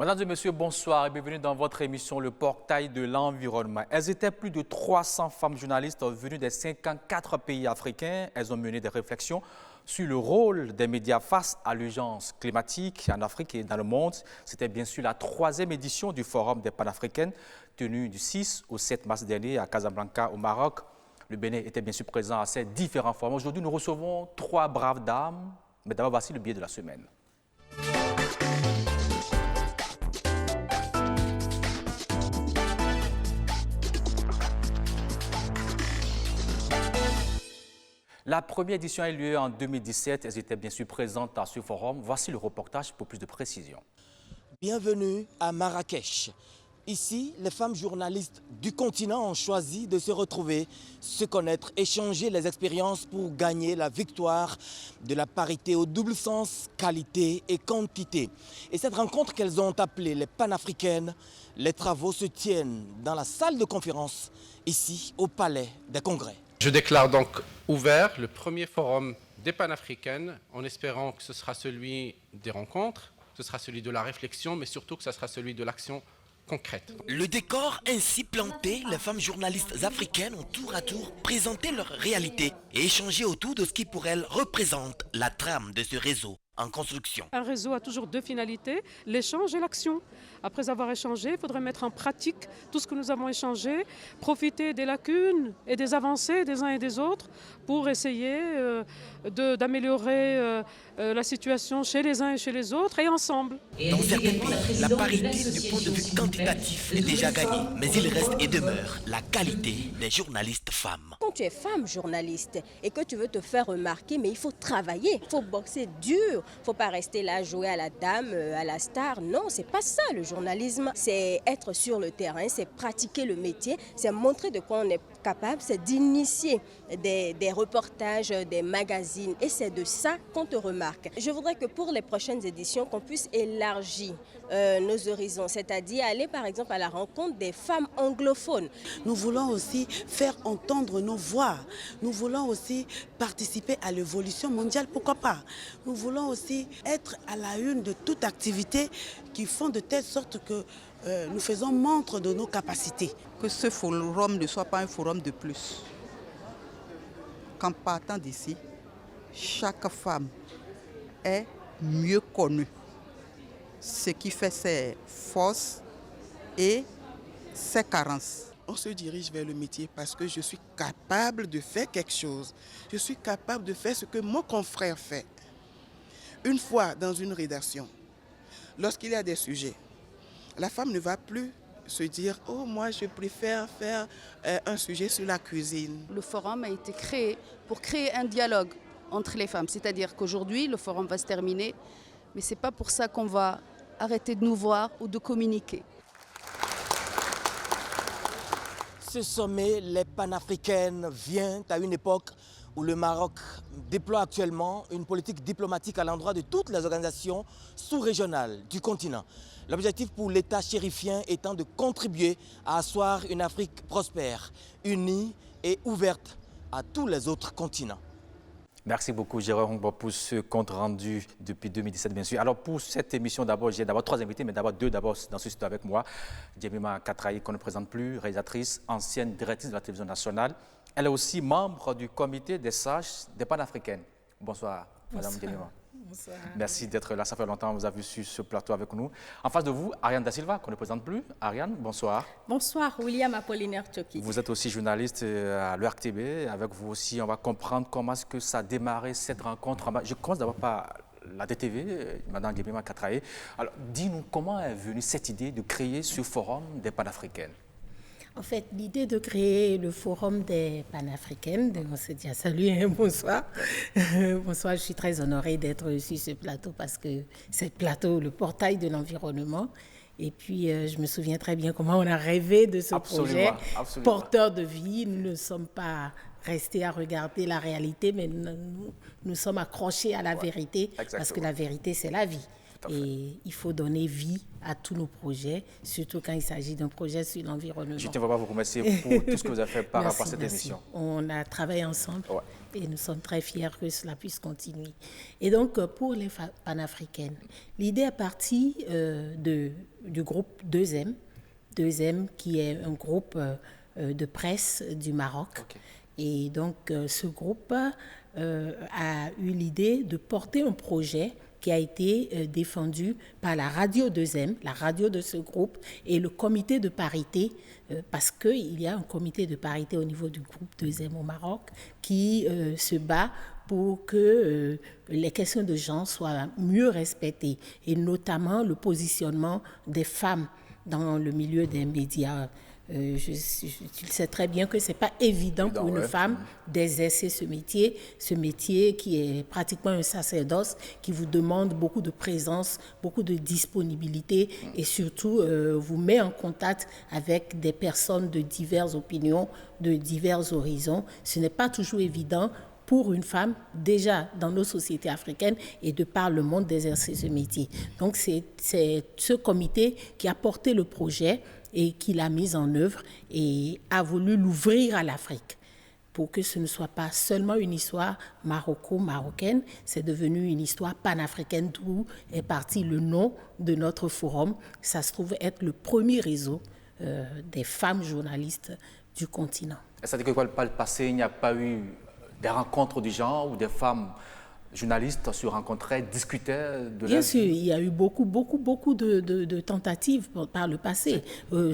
Mesdames et messieurs, bonsoir et bienvenue dans votre émission Le Portail de l'Environnement. Elles étaient plus de 300 femmes journalistes venues des 54 pays africains. Elles ont mené des réflexions sur le rôle des médias face à l'urgence climatique en Afrique et dans le monde. C'était bien sûr la 3e édition du Forum des panafricaines, tenue du 6 au 7 mars dernier à Casablanca, au Maroc. Le Bénin était bien sûr présent à ces différents forums. Aujourd'hui, nous recevons 3 braves dames. Mais d'abord, voici le billet de la semaine. La première édition a eu lieu en 2017. Elles étaient bien sûr présentes à ce forum. Voici le reportage pour plus de précision. Bienvenue à Marrakech. Ici, les femmes journalistes du continent ont choisi de se retrouver, se connaître, échanger les expériences pour gagner la victoire de la parité au double sens, qualité et quantité. Et cette rencontre qu'elles ont appelée les panafricaines, les travaux se tiennent dans la salle de conférence, ici au Palais des Congrès. Je déclare donc ouvert le premier forum des panafricaines en espérant que ce sera celui des rencontres, que ce sera celui de la réflexion, mais surtout que ce sera celui de l'action concrète. Le décor ainsi planté, les femmes journalistes africaines ont tour à tour présenté leur réalité et échangé autour de ce qui pour elles représente la trame de ce réseau en construction. Un réseau a toujours 2 finalités, l'échange et l'action. Après avoir échangé, il faudrait mettre en pratique tout ce que nous avons échangé, profiter des lacunes et des avancées des uns et des autres pour essayer d'améliorer la situation chez les uns et chez les autres et ensemble. Dans certains pays, la parité du point de vue quantitatif est déjà gagnée, mais il reste et demeure la qualité des journalistes femmes. Quand tu es femme journaliste et que tu veux te faire remarquer, mais il faut travailler, il faut boxer dur, il ne faut pas rester là jouer à la dame, à la star. Non, c'est pas ça le journalisme. C'est être sur le terrain, c'est pratiquer le métier, c'est montrer de quoi on est capable, c'est d'initier des reportages, des magazines et c'est de ça qu'on te remarque. Je voudrais que pour les prochaines éditions, qu'on puisse élargir nos horizons, c'est-à-dire aller par exemple à la rencontre des femmes anglophones. Nous voulons aussi faire entendre nos voix. Nous voulons aussi participer à l'évolution mondiale, pourquoi pas. Nous voulons aussi être à la une de toute activité qui font de telle sorte que nous faisons montre de nos capacités. Que ce forum ne soit pas un forum de plus. Qu'en partant d'ici, chaque femme est mieux connue. Ce qui fait ses forces et ses carences. On se dirige vers le métier parce que je suis capable de faire quelque chose. Je suis capable de faire ce que mon confrère fait. Une fois dans une rédaction, lorsqu'il y a des sujets, la femme ne va plus se dire « Oh, moi, je préfère faire un sujet sur la cuisine ». Le forum a été créé pour créer un dialogue entre les femmes. C'est-à-dire qu'aujourd'hui, le forum va se terminer, mais ce n'est pas pour ça qu'on va arrêter de nous voir ou de communiquer. Ce sommet, les panafricaines, vient à une époque où le Maroc déploie actuellement une politique diplomatique à l'endroit de toutes les organisations sous-régionales du continent. L'objectif pour l'État chérifien étant de contribuer à asseoir une Afrique prospère, unie et ouverte à tous les autres continents. Merci beaucoup, Jérôme, pour ce compte rendu depuis 2017, bien sûr. Alors, pour cette émission, j'ai d'abord 3 invités, mais d'abord 2 dans ce studio avec moi. Djemima Katraye, qu'on ne présente plus, réalisatrice, ancienne directrice de la télévision nationale. Elle est aussi membre du comité des sages des panafricaines. Bonsoir, Madame Djemima. Bonsoir. Merci d'être là, ça fait longtemps que vous avez sur ce plateau avec nous. En face de vous, Ariane Da Silva, qu'on ne présente plus. Ariane, bonsoir. Bonsoir, William Apollinaire Tchoki. Vous êtes aussi journaliste à l'ERTB. Avec vous aussi, on va comprendre comment est-ce que ça a démarré cette rencontre. Je commence d'abord par la DTV, Madame Djemima Katraye. Alors, dis-nous, comment est venue cette idée de créer ce forum des panafricaines? En fait, l'idée de créer le forum des panafricaines, on se dit salut et bonsoir. Bonsoir, je suis très honorée d'être sur ce plateau parce que c'est le plateau, le portail de l'environnement. Et puis, je me souviens très bien comment on a rêvé de ce projet porteur de vie. Nous ne sommes pas restés à regarder la réalité, mais nous sommes accrochés à la vérité parce que la vérité, c'est la vie. Et il faut donner vie à tous nos projets, surtout quand il s'agit d'un projet sur l'environnement. Je ne tiens pas à vous remercier pour tout ce que vous avez fait par rapport à cette émission. On a travaillé ensemble et nous sommes très fiers que cela puisse continuer. Et donc, pour les panafricaines, l'idée est partie du groupe 2M, 2M qui est un groupe de presse du Maroc. Et donc, ce groupe a eu l'idée de porter un projet qui a été défendu par la radio 2M, la radio de ce groupe, et le comité de parité, parce qu'il y a un comité de parité au niveau du groupe 2M au Maroc qui se bat pour que les questions de genre soient mieux respectées, et notamment le positionnement des femmes dans le milieu des médias. Tu sais très bien que ce n'est pas évident pour une femme d'exercer ce métier qui est pratiquement un sacerdoce, qui vous demande beaucoup de présence, beaucoup de disponibilité et surtout vous met en contact avec des personnes de diverses opinions, de divers horizons. Ce n'est pas toujours évident pour une femme, déjà dans nos sociétés africaines et de par le monde, d'exercer ce métier. Donc c'est ce comité qui a porté le projet et qui l'a mise en œuvre et a voulu l'ouvrir à l'Afrique pour que ce ne soit pas seulement une histoire marocaine, c'est devenu une histoire panafricaine, d'où est parti le nom de notre forum. Ça se trouve être le premier réseau des femmes journalistes du continent. C'est-à-dire que par le passé, il n'y a pas eu des rencontres du genre où des femmes journalistes se rencontraient, discutaient de Bien sûr, il y a eu beaucoup de tentatives par le passé,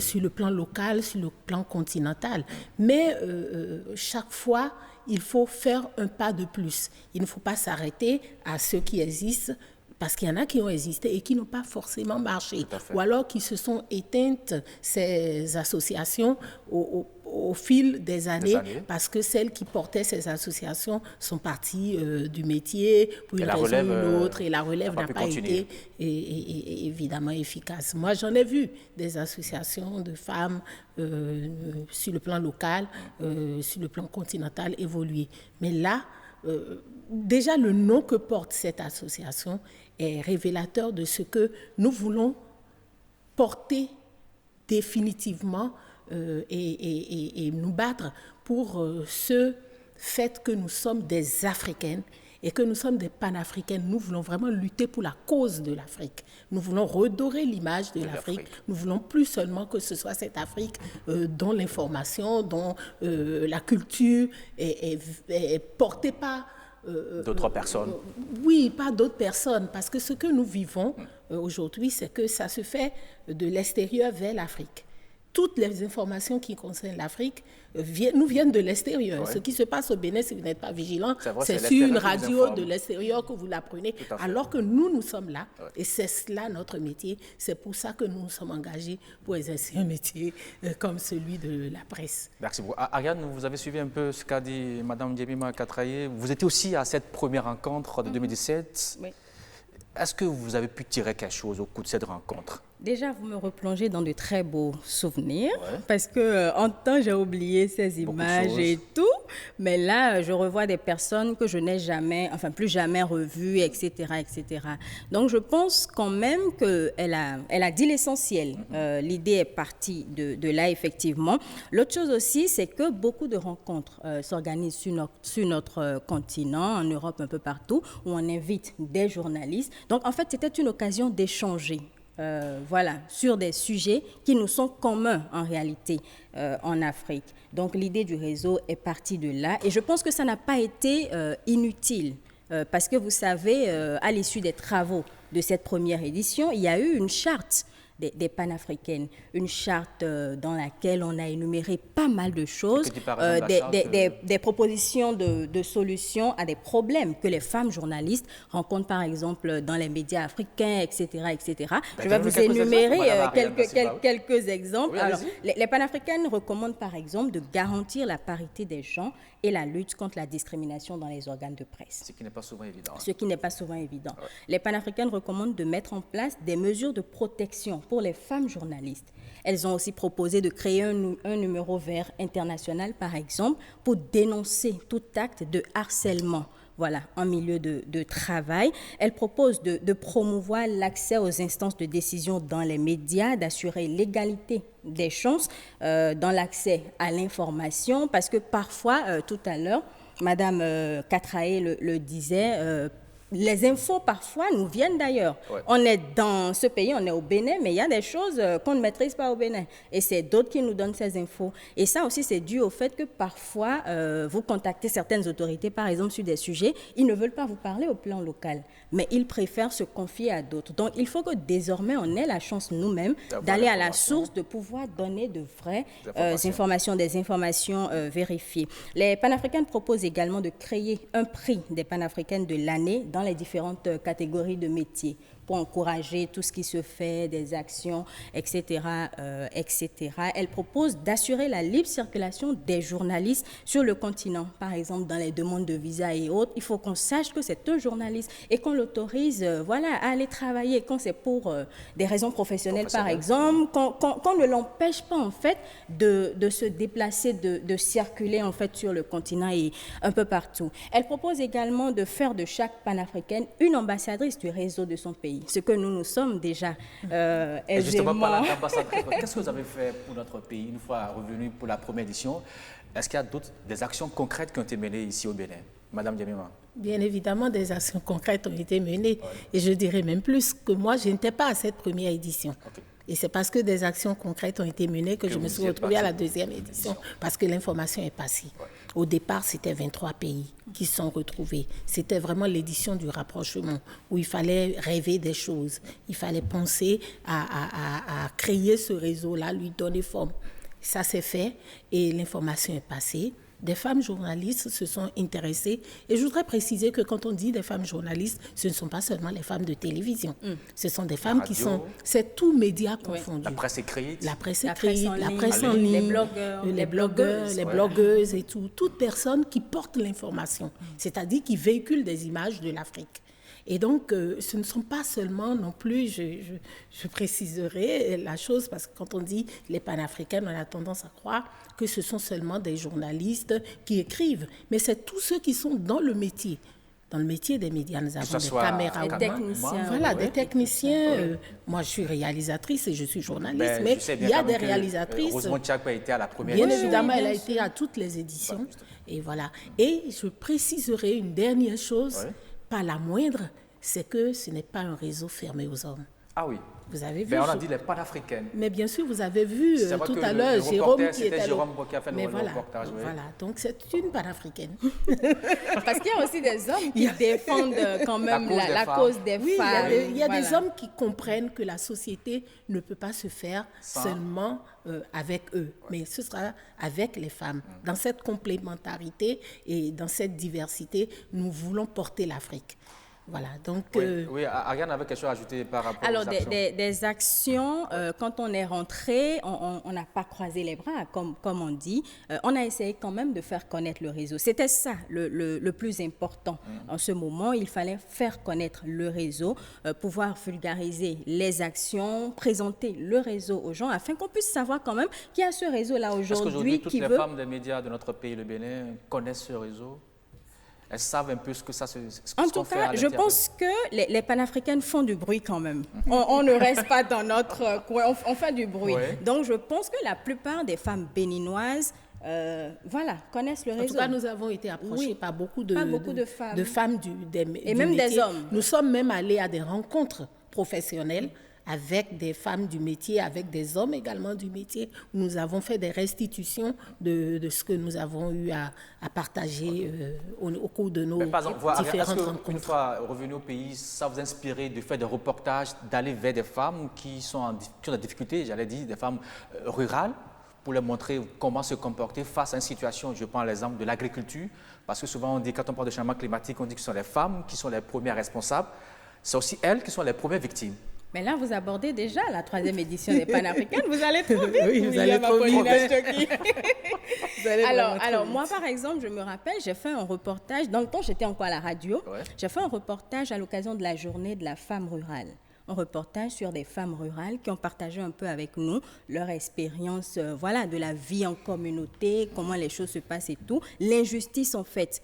sur le plan local, sur le plan continental. Mais chaque fois, il faut faire un pas de plus. Il ne faut pas s'arrêter à ceux qui existent, parce qu'il y en a qui ont existé et qui n'ont pas forcément marché, ou alors qui se sont éteintes, ces associations, au fil des années, parce que celles qui portaient ces associations sont parties du métier pour une raison ou une autre, et la relève n'a pas été évidemment efficace. Moi, j'en ai vu des associations de femmes sur le plan local, sur le plan continental évoluer. Mais là, déjà le nom que porte cette association est révélateur de ce que nous voulons porter définitivement et nous battre pour ce fait que nous sommes des Africaines et que nous sommes des panafricaines. Nous voulons vraiment lutter pour la cause de l'Afrique. Nous voulons redorer l'image de l'Afrique. Nous voulons plus seulement que ce soit cette Afrique dont l'information, dont la culture est portée par d'autres personnes. Oui, pas d'autres personnes, parce que ce que nous vivons aujourd'hui, c'est que ça se fait de l'extérieur vers l'Afrique. Toutes les informations qui concernent l'Afrique nous viennent de l'extérieur. Ouais. Ce qui se passe au Bénin, si vous n'êtes pas vigilant, c'est sur une radio de l'extérieur que vous l'apprenez, alors que nous sommes là. Ouais. Et c'est cela notre métier. C'est pour ça que nous nous sommes engagés pour exercer un métier comme celui de la presse. Merci beaucoup. Ariane, vous avez suivi un peu ce qu'a dit Mme Ndiébima Katraye. Vous étiez aussi à cette première rencontre de 2017. Oui. Est-ce que vous avez pu tirer quelque chose au cours de cette rencontre? Déjà, vous me replongez dans de très beaux souvenirs, parce que en temps, j'ai oublié ces images et tout, mais là, je revois des personnes que je n'ai jamais, enfin plus jamais revues, etc., etc. Donc, je pense quand même qu'elle a dit l'essentiel. L'idée est partie de là, effectivement. L'autre chose aussi, c'est que beaucoup de rencontres s'organisent sur notre continent, en Europe, un peu partout, où on invite des journalistes. Donc, en fait, c'était une occasion d'échanger. Sur des sujets qui nous sont communs en réalité en Afrique. Donc l'idée du réseau est partie de là et je pense que ça n'a pas été inutile parce que vous savez, à l'issue des travaux de cette première édition, il y a eu une charte des panafricaines, une charte dans laquelle on a énuméré pas mal de choses, des propositions de solutions à des problèmes que les femmes journalistes rencontrent par exemple dans les médias africains, etc. etc. Je vais vous énumérer quelques exemples. Oui, alors, les panafricaines recommandent par exemple de garantir la parité des genres et la lutte contre la discrimination dans les organes de presse. Ce qui n'est pas souvent évident. Ce qui n'est pas souvent évident. Ouais. Les panafricaines recommandent de mettre en place des mesures de protection pour les femmes journalistes. Elles ont aussi proposé de créer un numéro vert international, par exemple, pour dénoncer tout acte de harcèlement voilà, en milieu de travail. Elle propose de promouvoir l'accès aux instances de décision dans les médias, d'assurer l'égalité des chances dans l'accès à l'information, parce que parfois, tout à l'heure, Madame Katraé le disait, les infos parfois nous viennent d'ailleurs. Ouais. On est dans ce pays, on est au Bénin, mais il y a des choses qu'on ne maîtrise pas au Bénin. Et c'est d'autres qui nous donnent ces infos. Et ça aussi, c'est dû au fait que parfois, vous contactez certaines autorités, par exemple, sur des sujets, ils ne veulent pas vous parler au plan local, mais ils préfèrent se confier à d'autres. Donc, il faut que désormais, on ait la chance nous-mêmes d'aller à la source, de pouvoir donner de vraies informations, des informations vérifiées. Les panafricaines proposent également de créer un prix des panafricaines de l'année dans les différentes catégories de métiers pour encourager tout ce qui se fait, des actions, etc., etc. Elle propose d'assurer la libre circulation des journalistes sur le continent. Par exemple, dans les demandes de visa et autres, il faut qu'on sache que c'est un journaliste et qu'on l'autorise voilà, à aller travailler. Quand c'est pour des raisons professionnelles, par exemple, qu'on ne l'empêche pas, en fait, de se déplacer, de circuler, en fait, sur le continent et un peu partout. Elle propose également de faire de chaque panafricaine une ambassadrice du réseau de son pays. Ce que nous sommes déjà aisément. Justement, par l'ambassadrice, qu'est-ce que vous avez fait pour notre pays une fois revenu pour la première édition? Est-ce qu'il y a des actions concrètes qui ont été menées ici au Bénin? Madame Diamima. Bien évidemment, des actions concrètes ont été menées. Ouais. Et je dirais même plus que moi, je n'étais pas à cette première édition. Okay. Et c'est parce que des actions concrètes ont été menées que je me suis retrouvée à la deuxième édition, parce que l'information est passée. Ouais. Au départ, c'était 23 pays qui se sont retrouvés. C'était vraiment l'édition du rapprochement, où il fallait rêver des choses. Il fallait penser à créer ce réseau-là, lui donner forme. Ça s'est fait et l'information est passée. Des femmes journalistes se sont intéressées. Et je voudrais préciser que quand on dit des femmes journalistes, ce ne sont pas seulement les femmes de télévision. Ce sont des femmes qui sont... C'est tout média confondu. La presse écrite. La presse écrite, la presse en ligne, les blogueuses et tout. Toute personne qui porte l'information, c'est-à-dire qui véhicule des images de l'Afrique. Et donc, ce ne sont pas seulement non plus, je préciserai la chose, parce que quand on dit les panafricaines, on a tendance à croire que ce sont seulement des journalistes qui écrivent. Mais c'est tous ceux qui sont dans le métier. Dans le métier des médias, nous avons des caméramans, voilà, des techniciens. Moi, je suis réalisatrice et je suis journaliste, mais il y a des réalisatrices. Rosemont Tchakpa a été à la première édition. Bien évidemment, elle a été à toutes les éditions. Et voilà. Et je préciserai une dernière chose. Pas la moindre, c'est que ce n'est pas un réseau fermé aux hommes. Ah oui. Vous avez vu. Mais on a dit les panafricaines. Mais bien sûr, vous avez vu tout à l'heure Jérôme qui était Jérôme qui a fait le reportage. Voilà, donc c'est une panafricaine. Parce qu'il y a aussi des hommes qui défendent quand même la cause des femmes. Il y a des hommes qui comprennent que la société ne peut pas se faire seulement avec eux, mais ce sera avec les femmes. Dans cette complémentarité et dans cette diversité, nous voulons porter l'Afrique. Voilà, donc... Oui, Ariane avait quelque chose à ajouter par rapport aux actions. Alors, des actions, quand on est rentré, on n'a pas croisé les bras, comme on dit. On a essayé quand même de faire connaître le réseau. C'était ça le plus important. En ce moment, il fallait faire connaître le réseau, pouvoir vulgariser les actions, présenter le réseau aux gens, afin qu'on puisse savoir quand même qu'il y a ce réseau-là aujourd'hui. Est-ce qu'aujourd'hui, toutes les femmes des médias de notre pays, le Bénin, connaissent ce réseau? Elles savent un peu ce que ça se fait. En tout cas, je pense que les panafricaines font du bruit quand même. On ne reste pas dans notre coin, on fait du bruit. Ouais. Donc, je pense que la plupart des femmes béninoises connaissent le réseau. En tout cas, nous avons été approchés par beaucoup de femmes et même métier. Des hommes. Nous sommes même allés à des rencontres professionnelles avec des femmes du métier, avec des hommes également du métier. Nous avons fait des restitutions de ce que nous avons eu à partager au cours de nos différentes rencontres. Une fois revenu au pays, ça vous a inspiré de faire des reportages, d'aller vers des femmes qui ont des difficultés, j'allais dire, des femmes rurales, pour leur montrer comment se comporter face à une situation, je prends l'exemple de l'agriculture, parce que souvent on dit, quand on parle de changement climatique, on dit que ce sont les femmes qui sont les premières responsables, c'est aussi elles qui sont les premières victimes. Mais là, vous abordez déjà la 3e édition des Panafricaines. Vous allez trop vite. Oui, vous allez trop vite. Alors, moi, par exemple, je me rappelle, j'ai fait un reportage. Dans le temps, j'étais encore à la radio. Ouais. J'ai fait un reportage à l'occasion de la journée de la femme rurale. Un reportage sur des femmes rurales qui ont partagé un peu avec nous leur expérience de la vie en communauté, comment les choses se passent et tout. L'injustice, en fait,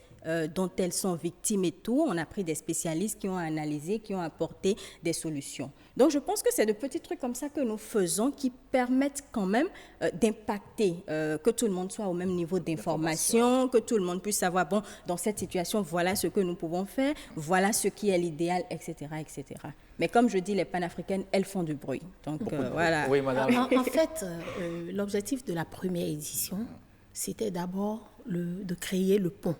dont elles sont victimes et tout. On a pris des spécialistes qui ont analysé, qui ont apporté des solutions. Donc je pense que c'est de petits trucs comme ça que nous faisons qui permettent quand même d'impacter, que tout le monde soit au même niveau d'information, que tout le monde puisse savoir, bon, dans cette situation, voilà ce que nous pouvons faire, voilà ce qui est l'idéal, etc., etc. Mais comme je dis, les panafricaines, elles font du bruit. Donc voilà. Oui, madame. En fait, l'objectif de la première édition, c'était d'abord de créer le pont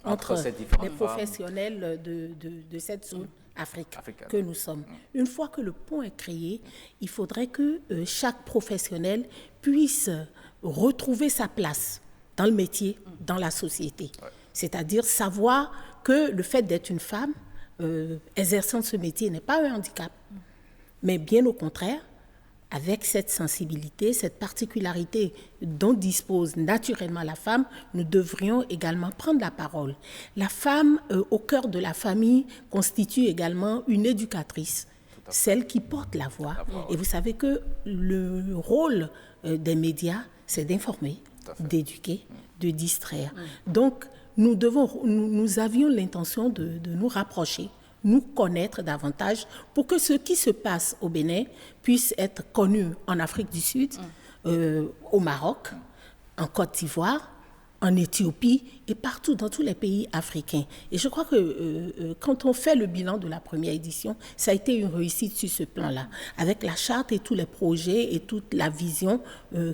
entre les professionnels de cette zone africaine que nous sommes. Une fois que le pont est créé, il faudrait que chaque professionnel puisse retrouver sa place dans le métier, dans la société. Ouais. C'est-à-dire savoir que le fait d'être une femme exerçant ce métier n'est pas un handicap, mais bien au contraire, avec cette sensibilité, cette particularité dont dispose naturellement la femme, nous devrions également prendre la parole. La femme, au cœur de la famille, constitue également une éducatrice, celle qui porte la voix. Et vous savez que le rôle des médias, c'est d'informer, d'éduquer, de distraire. Donc, nous avions l'intention de nous rapprocher, nous connaître davantage pour que ce qui se passe au Bénin puisse être connu en Afrique du Sud, au Maroc, en Côte d'Ivoire, en Éthiopie et partout dans tous les pays africains. Et je crois que quand on fait le bilan de la première édition, ça a été une réussite sur ce plan-là. Avec la charte et tous les projets et toute la vision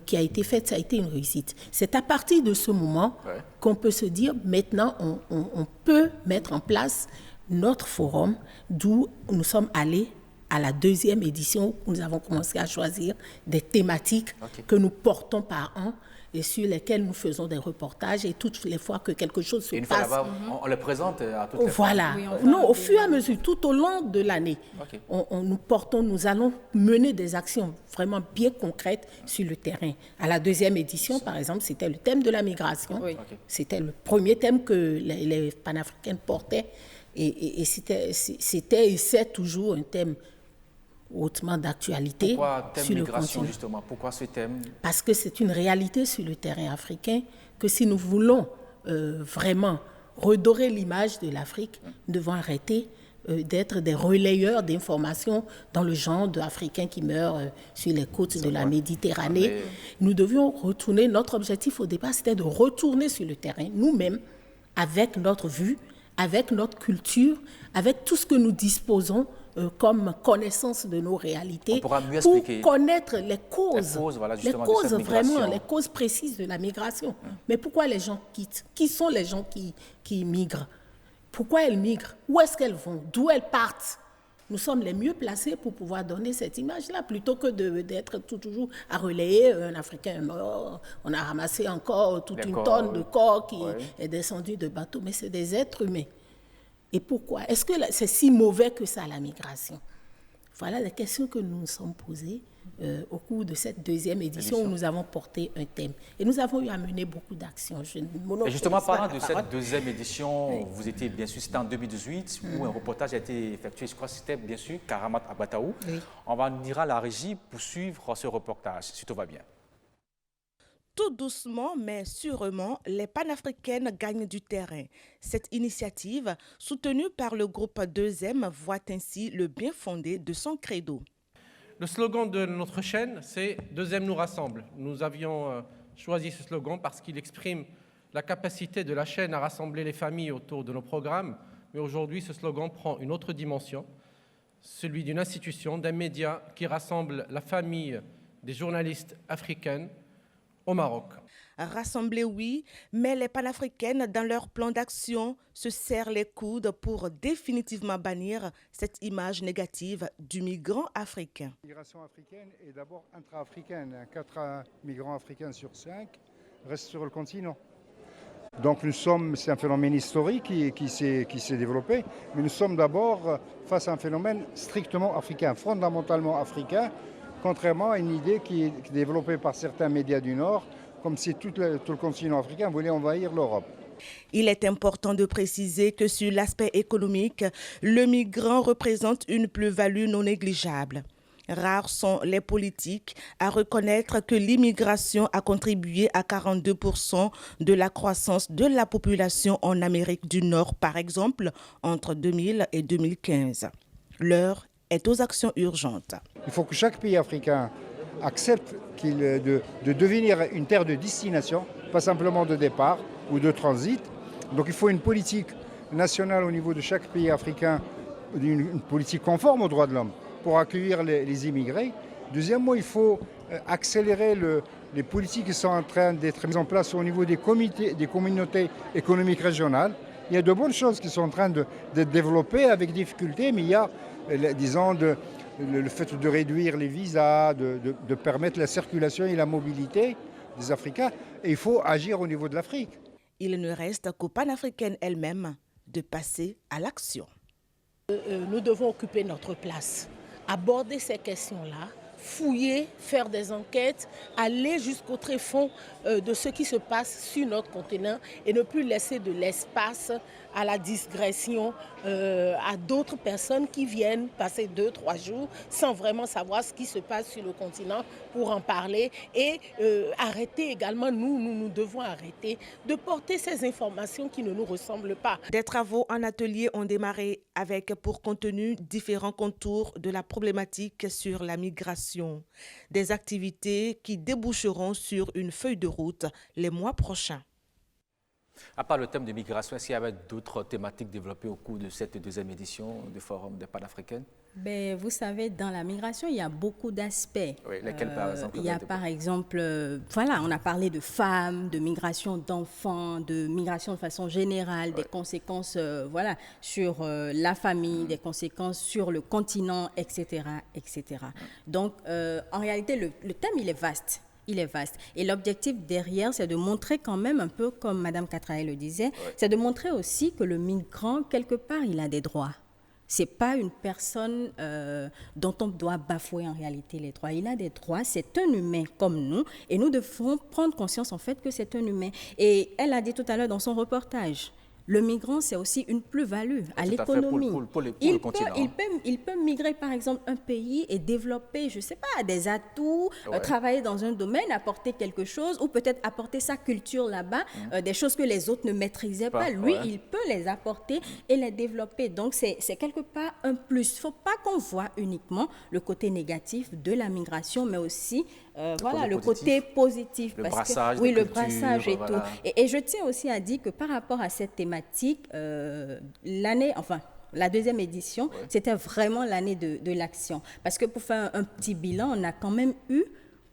qui a été faite, ça a été une réussite. C'est à partir de ce moment qu'on peut se dire, maintenant, on peut mettre en place notre forum, d'où nous sommes allés à la deuxième édition, où nous avons commencé à choisir des thématiques que nous portons par an et sur lesquelles nous faisons des reportages, et toutes les fois que quelque chose se passe... Une fois là-bas, on le présente à toutes les Voilà. Non, au fur et à mesure, tout au long de l'année, nous allons mener des actions vraiment bien concrètes sur le terrain. À la deuxième édition, par exemple, c'était le thème de la migration. C'était le premier thème que les panafricaines portaient. Et c'était et c'est toujours un thème hautement d'actualité. Pourquoi thème migration, justement? Pourquoi ce thème? Parce que c'est une réalité sur le terrain africain que si nous voulons vraiment redorer l'image de l'Afrique, nous devons arrêter d'être des relayeurs d'informations dans le genre d'Africains qui meurent sur les côtes de la Méditerranée. Nous devions retourner, notre objectif au départ, c'était de retourner sur le terrain, nous-mêmes, avec notre vue, avec notre culture, avec tout ce que nous disposons comme connaissance de nos réalités, pour connaître les causes vraiment, les causes précises de la migration. Mais pourquoi les gens quittent? Qui sont les gens qui migrent? Pourquoi elles migrent? Où est-ce qu'elles vont? D'où elles partent? Nous sommes les mieux placés pour pouvoir donner cette image-là, plutôt que d'être toujours à relayer un Africain mort. On a ramassé encore toute une tonne de corps qui est descendu de bateau, mais c'est des êtres humains. Et pourquoi? Est-ce que c'est si mauvais que ça, la migration? Voilà les questions que nous nous sommes posées au cours de cette deuxième édition où nous avons porté un thème. Et nous avons eu à mener beaucoup d'actions. Et justement, parlant de cette deuxième édition, vous étiez bien sûr, c'était en 2018, où un reportage a été effectué, je crois que c'était bien sûr Karamat Abataou. On va venir à la régie pour suivre ce reportage, si tout va bien. Tout doucement, mais sûrement, les panafricaines gagnent du terrain. Cette initiative, soutenue par le groupe 2M, voit ainsi le bien fondé de son credo. Le slogan de notre chaîne, c'est « 2M nous rassemble ». Nous avions choisi ce slogan parce qu'il exprime la capacité de la chaîne à rassembler les familles autour de nos programmes. Mais aujourd'hui, ce slogan prend une autre dimension, celui d'une institution, d'un média qui rassemble la famille des journalistes africaines au Maroc. Rassemblées, oui, mais les panafricaines, dans leur plan d'action, se serrent les coudes pour définitivement bannir cette image négative du migrant africain. La migration africaine est d'abord intra-africaine. 4 migrants africains sur 5 restent sur le continent. Donc c'est un phénomène historique qui s'est développé, mais nous sommes d'abord face à un phénomène strictement africain, fondamentalement africain, contrairement à une idée qui est développée par certains médias du Nord, comme si tout le continent africain voulait envahir l'Europe. Il est important de préciser que sur l'aspect économique, le migrant représente une plus-value non négligeable. Rares sont les politiques à reconnaître que l'immigration a contribué à 42% de la croissance de la population en Amérique du Nord, par exemple, entre 2000 et 2015. L'heure est aux actions urgentes. Il faut que chaque pays africain accepte de devenir une terre de destination, pas simplement de départ ou de transit. Donc il faut une politique nationale au niveau de chaque pays africain, une politique conforme aux droits de l'homme pour accueillir les immigrés. Deuxièmement, il faut accélérer les politiques qui sont en train d'être mises en place au niveau des communautés économiques régionales. Il y a de bonnes choses qui sont en train de développer avec difficulté, mais il y a, disons, le fait de réduire les visas, de permettre la circulation et la mobilité des Africains. Et il faut agir au niveau de l'Afrique. Il ne reste qu'aux panafricaines elles-mêmes de passer à l'action. Nous devons occuper notre place, aborder ces questions-là, fouiller, faire des enquêtes, aller jusqu'au tréfonds de ce qui se passe sur notre continent et ne plus laisser de l'espace à la digression, à d'autres personnes qui viennent passer 2-3 jours sans vraiment savoir ce qui se passe sur le continent pour en parler et arrêter également, nous devons arrêter de porter ces informations qui ne nous ressemblent pas. Des travaux en atelier ont démarré avec pour contenu différents contours de la problématique sur la migration. Des activités qui déboucheront sur une feuille de route les mois prochains. À part le thème de migration, est-ce qu'il y avait d'autres thématiques développées au cours de cette deuxième édition du Forum des panafricaines? Vous savez, dans la migration, il y a beaucoup d'aspects. Oui, lesquels par exemple? Il y a par exemple, on a parlé de femmes, de migration d'enfants, de migration de façon générale, des conséquences sur la famille, des conséquences sur le continent, etc. etc. Donc, en réalité, le thème, il est vaste. Il est vaste. Et l'objectif derrière, c'est de montrer quand même un peu, comme Mme Katraé le disait, c'est de montrer aussi que le migrant, quelque part, il a des droits. Ce n'est pas une personne dont on doit bafouer en réalité les droits. Il a des droits, c'est un humain comme nous, et nous devons prendre conscience en fait que c'est un humain. Et elle a dit tout à l'heure dans son reportage, le migrant, c'est aussi une plus-value à l'économie. Il peut migrer, par exemple, un pays et développer, je ne sais pas, des atouts, travailler dans un domaine, apporter quelque chose, ou peut-être apporter sa culture là-bas, des choses que les autres ne maîtrisaient pas. Lui, il peut les apporter et les développer. Donc, c'est quelque part un plus. Il ne faut pas qu'on voit uniquement le côté négatif de la migration, mais aussi le côté positif. Le brassage, le brassage et tout. Et je tiens aussi à dire que par rapport à cette thématique, la deuxième édition, c'était vraiment l'année de l'action. Parce que pour faire un petit bilan, on a quand même eu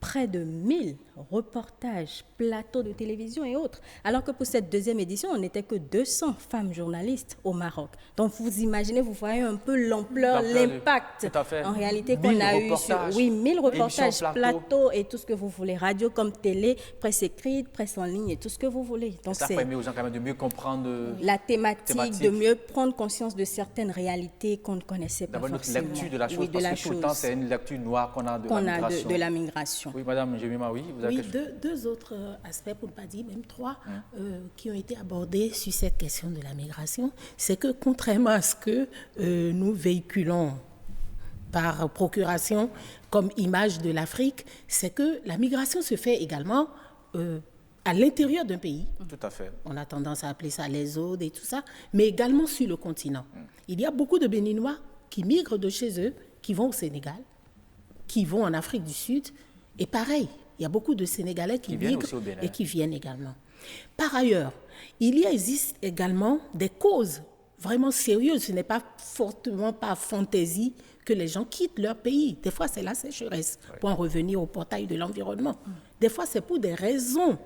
près de 1000 reportages, plateaux de télévision et autres. Alors que pour cette deuxième édition, on n'était que 200 femmes journalistes au Maroc. Donc vous imaginez, vous voyez un peu l'ampleur, l'impact en réalité qu'on a eu sur 1000 reportages, plateaux et tout ce que vous voulez, radio comme télé, presse écrite, presse en ligne et tout ce que vous voulez. Donc ça permet aux gens quand même de mieux comprendre la thématique, de mieux prendre conscience de certaines réalités qu'on ne connaissait pas forcément. D'abord une lecture de la chose, parce que tout le temps c'est une lecture noire qu'on a de la migration. Oui, Madame Jemima, vous avez quelque chose? Deux autres aspects, pour ne pas dire même trois, qui ont été abordés sur cette question de la migration. C'est que contrairement à ce que nous véhiculons par procuration comme image de l'Afrique, c'est que la migration se fait également à l'intérieur d'un pays. Tout à fait. On a tendance à appeler ça les odes et tout ça, mais également sur le continent. Il y a beaucoup de Béninois qui migrent de chez eux, qui vont au Sénégal, qui vont en Afrique du Sud, et pareil, il y a beaucoup de Sénégalais qui migrent et qui viennent également. Par ailleurs, il existe également des causes vraiment sérieuses. Ce n'est pas fortement par fantaisie que les gens quittent leur pays. Des fois, c'est la sécheresse, pour en revenir au portail de l'environnement. Des fois, c'est pour des raisons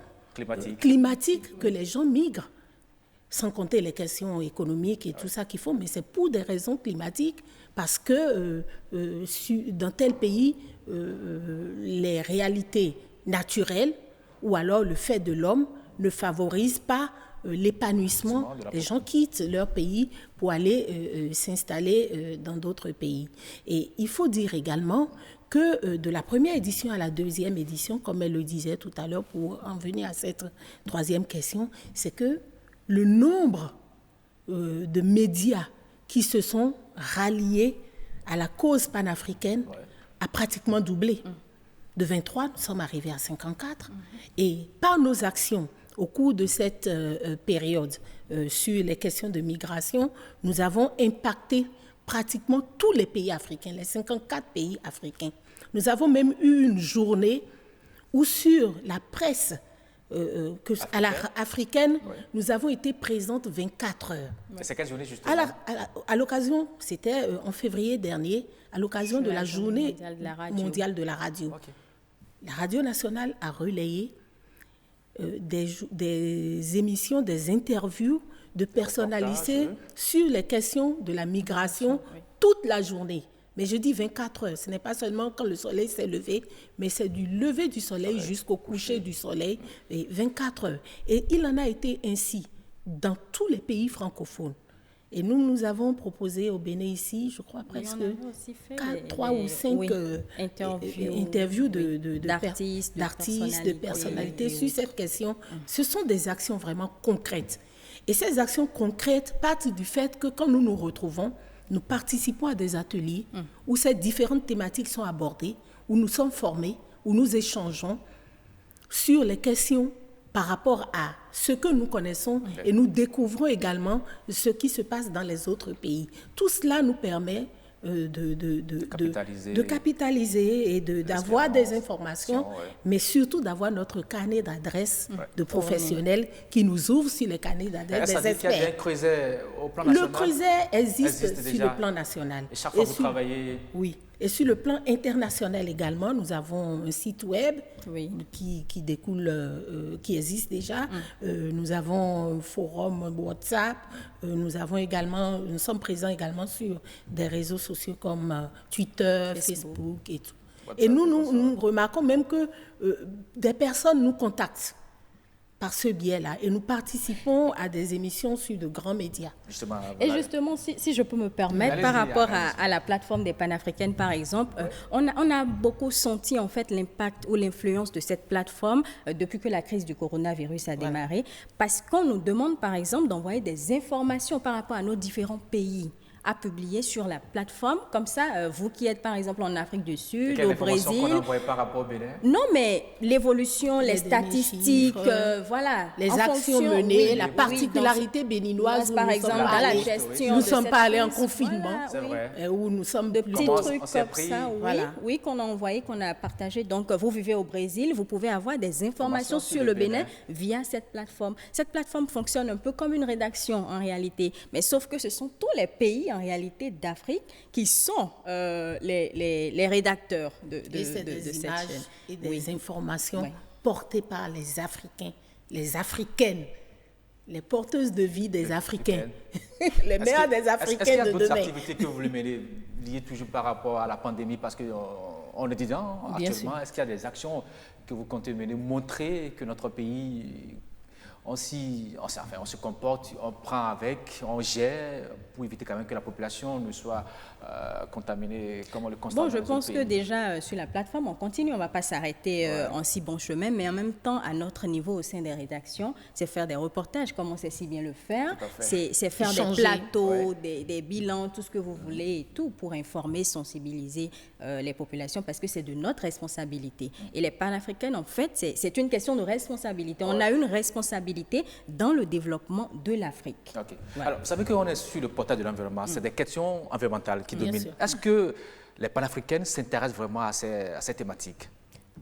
climatiques que les gens migrent. Sans compter les questions économiques et tout ça qu'il faut, mais c'est pour des raisons climatiques, parce que dans tel pays, les réalités naturelles ou alors le fait de l'homme ne favorise pas l'épanouissement. Les gens quittent leur pays pour aller s'installer dans d'autres pays. Et il faut dire également que de la première édition à la deuxième édition, comme elle le disait tout à l'heure, pour en venir à cette troisième question, c'est que le nombre de médias qui se sont ralliés à la cause panafricaine a pratiquement doublé. De 23, nous sommes arrivés à 54. Et par nos actions, au cours de cette période, sur les questions de migration, nous avons impacté pratiquement tous les pays africains, les 54 pays africains. Nous avons même eu une journée où sur la presse africaine, nous avons été présentes 24 heures. C'est quelle journée justement? À l'occasion, c'était en février dernier, à l'occasion de la journée mondiale de la radio. Okay. La radio nationale a relayé des émissions, des interviews de personnalités sur les questions de la migration toute la journée. Mais je dis 24 heures, ce n'est pas seulement quand le soleil s'est levé, mais c'est du lever du soleil jusqu'au coucher du soleil, et 24 heures. Et il en a été ainsi dans tous les pays francophones. Et nous avons proposé au Bénin ici, je crois presque 3 ou 5 interviews d'artistes, de personnalités sur cette question. Ce sont des actions vraiment concrètes. Et ces actions concrètes partent du fait que quand nous nous retrouvons, nous participons à des ateliers où ces différentes thématiques sont abordées, où nous sommes formés, où nous échangeons sur les questions par rapport à ce que nous connaissons et nous découvrons également ce qui se passe dans les autres pays. Tout cela nous permet de capitaliser et d'avoir des informations, mais surtout d'avoir notre carnet d'adresses de professionnels qui nous ouvrent sur les carnets d'adresses des experts. Il y a un creuset au plan national? Le creuset existe sur le plan national. Et chaque fois vous travaillez? Oui. Et sur le plan international également, nous avons un site web qui découle, qui existe déjà. Nous avons un forum WhatsApp. Nous sommes présents également sur des réseaux sociaux comme Twitter, Facebook et tout. WhatsApp, et nous remarquons même que des personnes nous contactent par ce biais-là, et nous participons à des émissions sur de grands médias. Et justement, si je peux me permettre, par rapport à la plateforme des panafricaines, par exemple, on a beaucoup senti en fait l'impact ou l'influence de cette plateforme depuis que la crise du coronavirus a démarré, parce qu'on nous demande, par exemple, d'envoyer des informations par rapport à nos différents pays à publier sur la plateforme. Comme ça, vous qui êtes par exemple en Afrique du Sud, au Brésil... qu'on envoie par rapport au Bénin? Non, mais l'évolution, les statistiques, voilà. Les actions menées, la particularité béninoise, par exemple, dans la gestion. Nous ne sommes pas allés en confinement, où nous sommes de petits trucs comme ça, oui, qu'on a envoyé, qu'on a partagé. Donc, vous vivez au Brésil, vous pouvez avoir des informations sur le Bénin via cette plateforme. Cette plateforme fonctionne un peu comme une rédaction en réalité, mais sauf que ce sont tous les pays en réalité d'Afrique qui sont les rédacteurs de cette chaîne. Et des informations portées par les Africains, les Africaines, les porteuses de vie des Africains, les mères des Africains de demain. Est-ce qu'il y a d'autres activités que vous voulez mener liées toujours par rapport à la pandémie? Parce qu'on est dedans actuellement. Est-ce qu'il y a des actions que vous comptez mener, montrer que notre pays... On se comporte, on prend avec, on gère pour éviter quand même que la population ne soit contaminée comme on le constate. Bon, je pense que déjà sur la plateforme, on continue, on ne va pas s'arrêter en si bon chemin, mais en même temps, à notre niveau au sein des rédactions, c'est faire des reportages, comme on sait si bien le faire, c'est faire des plateaux, des bilans, tout ce que vous voulez et tout pour informer, sensibiliser les populations parce que c'est de notre responsabilité. Et les panafricaines, en fait, c'est une question de responsabilité. On a une responsabilité dans le développement de l'Afrique. Okay. Alors, vous savez qu'on est sur le portail de l'environnement, c'est des questions environnementales qui dominent. Est-ce que les panafricaines s'intéressent vraiment à ces thématiques?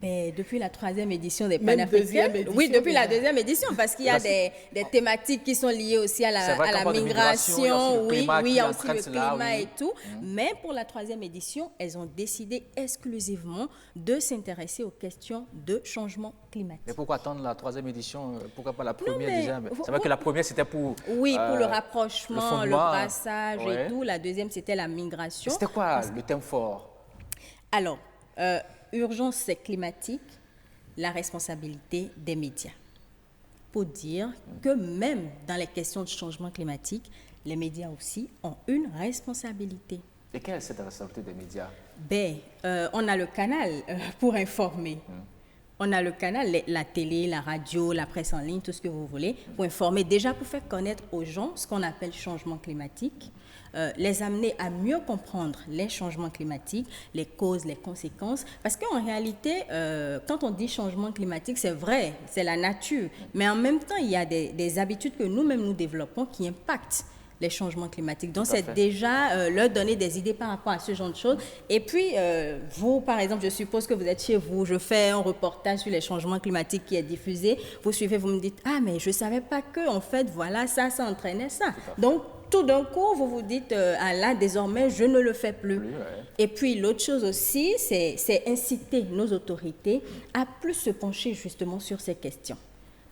Mais depuis la 3e édition des panafricaines, oui, depuis la 2e édition, parce qu'il y a des thématiques qui sont liées aussi à la migration, il y a aussi le climat et tout. Mais pour la 3e édition, elles ont décidé exclusivement de s'intéresser aux questions de changement climatique. Mais pourquoi attendre la 3e édition? Pourquoi pas la première déjà? C'est vrai que la première, c'était pour... Oui, pour le rapprochement, le brassage et tout. La 2e, c'était la migration. C'était quoi le thème fort? Alors... urgence climatique, la responsabilité des médias. Pour dire que même dans les questions de changement climatique, les médias aussi ont une responsabilité. Et quelle est cette responsabilité des médias? On a le canal pour informer. On a le canal, la télé, la radio, la presse en ligne, tout ce que vous voulez, pour informer, déjà pour faire connaître aux gens ce qu'on appelle changement climatique, les amener à mieux comprendre les changements climatiques, les causes, les conséquences. Parce qu'en réalité, quand on dit changement climatique, c'est vrai, c'est la nature. Mais en même temps, il y a des habitudes que nous-mêmes nous développons qui impactent les changements climatiques. Donc, c'est déjà leur donner des idées par rapport à ce genre de choses. Et puis, vous, par exemple, je suppose que vous êtes chez vous, je fais un reportage sur les changements climatiques qui est diffusé. Vous suivez, vous me dites, ah, mais je ne savais pas que, en fait, voilà, ça entraînait ça. Donc, tout d'un coup, vous vous dites, ah là, désormais, je ne le fais plus. Et puis, l'autre chose aussi, c'est inciter nos autorités à plus se pencher justement sur ces questions.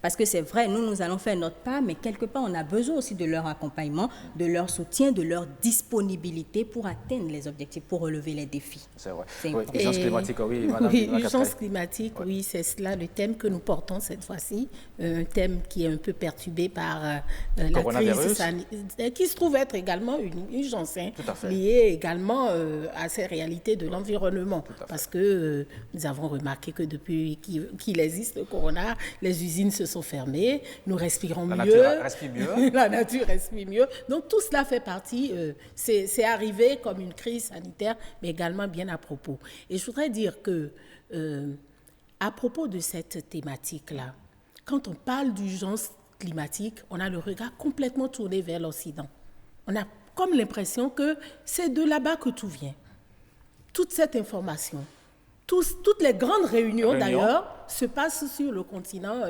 Parce que c'est vrai, nous allons faire notre part, mais quelque part, on a besoin aussi de leur accompagnement, de leur soutien, de leur disponibilité pour atteindre les objectifs, pour relever les défis. C'est vrai. Urgence climatique, oui, madame. Oui, urgence climatique, oui, c'est cela le thème que nous portons cette fois-ci. Un thème qui est un peu perturbé par la crise sanitaire, qui se trouve être également une urgence, liée également à ces réalités de l'environnement. Parce que nous avons remarqué que depuis qu'il existe le corona, les usines se sont fermées, nous respirons mieux. Nature respire mieux. La nature respire mieux. Donc tout cela fait partie, c'est arrivé comme une crise sanitaire, mais également bien à propos. Et je voudrais dire que, à propos de cette thématique-là, quand on parle d'urgence climatique, on a le regard complètement tourné vers l'Occident. On a comme l'impression que c'est de là-bas que tout vient. Toute cette information, toutes les grandes réunions d'ailleurs se passent sur le continent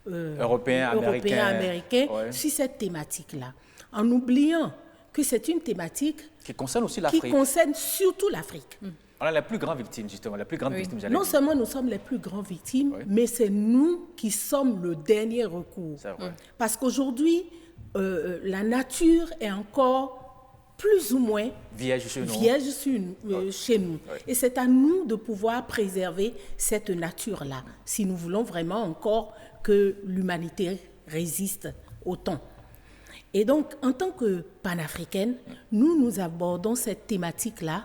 européen, américain sur cette thématique-là, en oubliant que c'est une thématique qui concerne aussi l'Afrique. Qui concerne surtout l'Afrique. On est les plus grandes victimes, justement, les plus grandes victimes. Non seulement nous sommes les plus grandes victimes, mais c'est nous qui sommes le dernier recours. C'est vrai. Parce qu'aujourd'hui, la nature est encore plus ou moins vierge chez nous. Et c'est à nous de pouvoir préserver cette nature-là, si nous voulons vraiment encore que l'humanité résiste au temps. Et donc, en tant que panafricaine, nous abordons cette thématique-là,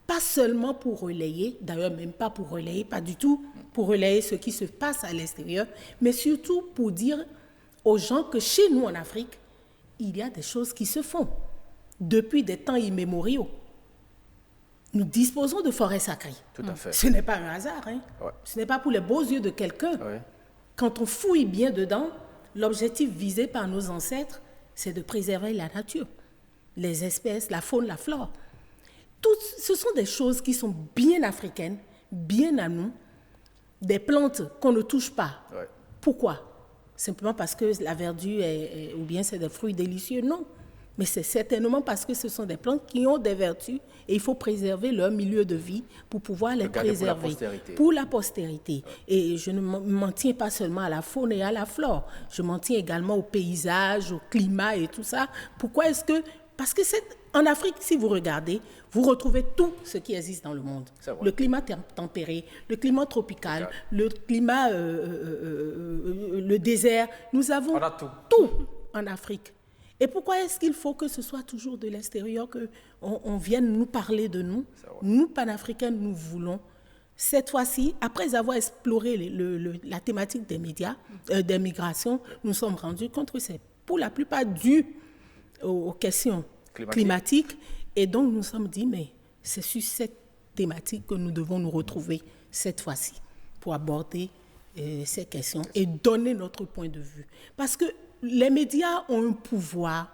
pas seulement pour relayer, d'ailleurs même pas pour relayer, pas du tout pour relayer ce qui se passe à l'extérieur, mais surtout pour dire aux gens que chez nous en Afrique, il y a des choses qui se font. Depuis des temps immémoriaux, nous disposons de forêts sacrées. Tout à fait. Ce n'est pas un hasard. Ce n'est pas pour les beaux yeux de quelqu'un. Quand on fouille bien dedans, l'objectif visé par nos ancêtres, c'est de préserver la nature, les espèces, la faune, la flore. Ce sont des choses qui sont bien africaines, bien à nous, des plantes qu'on ne touche pas. Pourquoi? Simplement parce que la verdure ou bien c'est des fruits délicieux? Non. Mais c'est certainement parce que ce sont des plantes qui ont des vertus et il faut préserver leur milieu de vie pour pouvoir les préserver pour la postérité. Et je ne m'en tiens pas seulement à la faune et à la flore, je m'en tiens également au paysage, au climat et tout ça. Pourquoi est-ce que... Parce que en Afrique, si vous regardez, vous retrouvez tout ce qui existe dans le monde. Le climat tempéré, le climat tropical, le climat, le désert. Nous avons tout en Afrique. Et pourquoi est-ce qu'il faut que ce soit toujours de l'extérieur qu'on vienne nous parler de nous? Nous, panafricains, nous voulons, cette fois-ci, après avoir exploré la thématique des médias, des migrations, nous sommes rendus compte que c'est pour la plupart dû aux questions climatiques. Et donc, nous nous sommes dit, mais c'est sur cette thématique que nous devons nous retrouver cette fois-ci pour aborder ces questions et donner notre point de vue. Parce que les médias ont un pouvoir.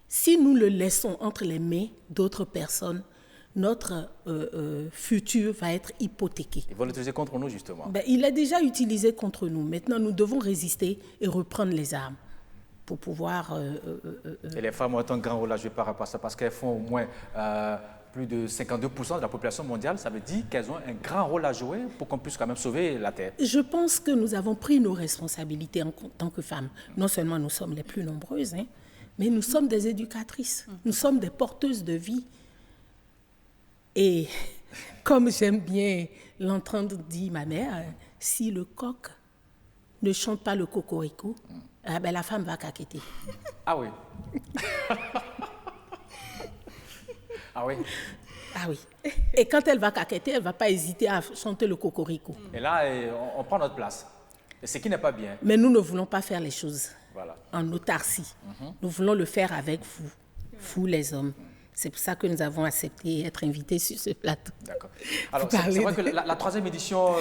Si nous le laissons entre les mains d'autres personnes, notre futur va être hypothéqué. Ils vont l'utiliser contre nous, justement. Il est déjà utilisé contre nous. Maintenant, nous devons résister et reprendre les armes pour pouvoir... Et les femmes ont un grand rôle à jouer par rapport à ça, parce qu'elles font au moins plus de 52% de la population mondiale. Ça veut dire qu'elles ont un grand rôle à jouer pour qu'on puisse quand même sauver la Terre. Je pense que nous avons pris nos responsabilités en tant que femmes. Non seulement nous sommes les plus nombreuses, mais nous sommes des éducatrices. Nous sommes des porteuses de vie. Et comme j'aime bien l'entendre dire ma mère, si le coq ne chante pas le cocorico, la femme va caqueter. Ah oui. Ah oui. Ah oui. Et quand elle va caqueter, elle ne va pas hésiter à chanter le cocorico. Et là, on prend notre place. Et ce qui n'est pas bien. Mais nous ne voulons pas faire les choses voilà. en autarcie. Nous voulons le faire avec vous les hommes. C'est pour ça que nous avons accepté d'être invités sur ce plateau. D'accord. Alors, c'est vrai que la troisième édition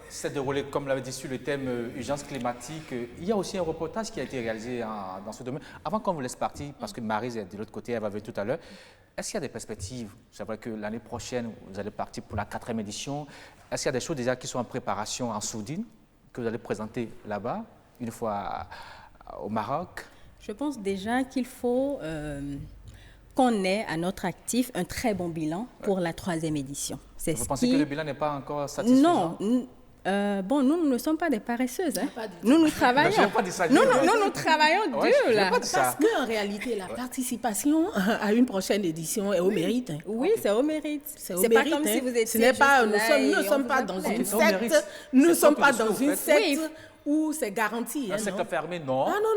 s'est déroulée, comme l'avait dit, sur le thème urgence climatique. Il y a aussi un reportage qui a été réalisé dans ce domaine. Avant qu'on vous laisse partir, parce que Maryse est de l'autre côté, elle va venir tout à l'heure, est-ce qu'il y a des perspectives? C'est vrai que l'année prochaine, vous allez partir pour la 4e édition. Est-ce qu'il y a des choses déjà qui sont en préparation en Sourdine, que vous allez présenter là-bas, une fois au Maroc? Je pense déjà qu'il faut qu'on ait à notre actif un très bon bilan pour la 3e édition. Vous pensez que le bilan n'est pas encore satisfaisant? Non. Nous ne sommes pas des paresseuses. Hein. Nous travaillons. Je n'ai pas dit ça. Nous travaillons dur, là. Parce qu'en réalité, la participation à une prochaine édition est au mérite. Hein. Oui, c'est au mérite. C'est pas comme si vous étiez Ce n'est pas, nous ne sommes pas dans une secte. Nous ne sommes pas dans une secte où c'est garanti. Un secteur fermé, non. Ah non.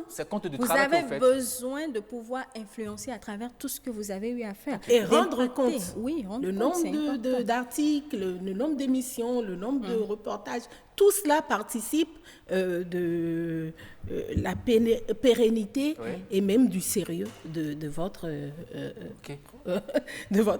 C'est compte du vous travail avez que vous faites. besoin de pouvoir influencer à travers tout ce que vous avez eu à faire. Et rendre compte. Oui, le nombre d'articles, le nombre d'émissions, le nombre de reportages, tout cela participe de la pérennité et même du sérieux de votre